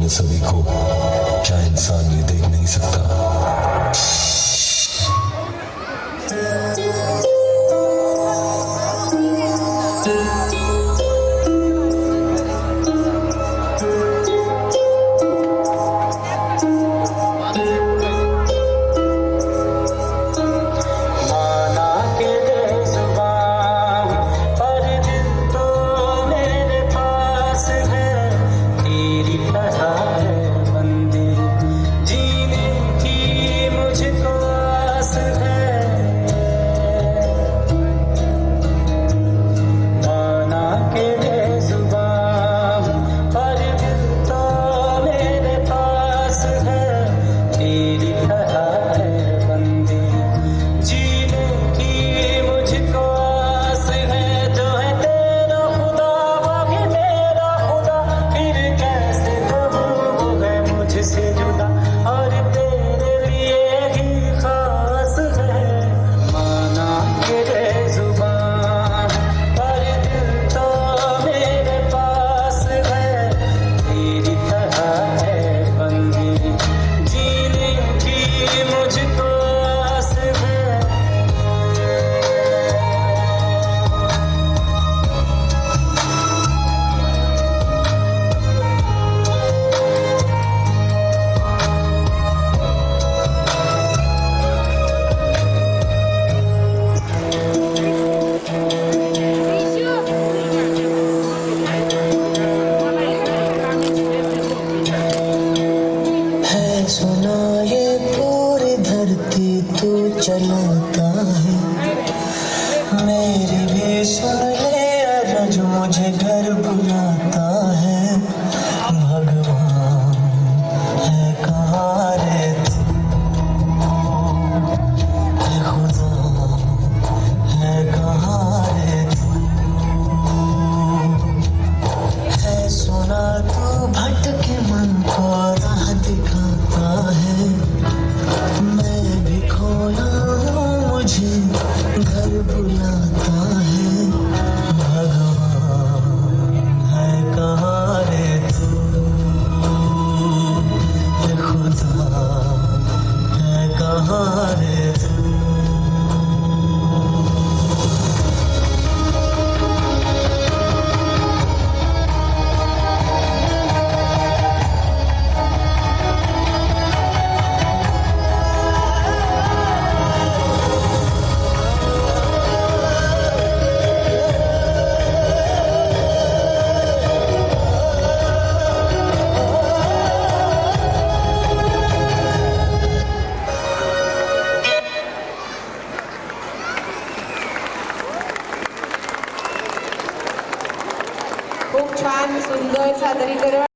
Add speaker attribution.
Speaker 1: में सभी को, क्या इंसान ये देख नहीं सकता?
Speaker 2: सुना ये पूरी धरती तू चलाता है, मेरी भी सुन ले अरज मुझे घर बुलाता है। भगवान है कहाँ रे तू, है खुदा है कहाँ रे तू, है सुना तू भटके मन को राह दिखाता है। मैं भी खोया हूँ मुझे घर बुलाता है। भगवान है कहाँ रे तू, है खुदा है कहाँ रे तू।
Speaker 3: खूप छान सुंदर सादरीकरण.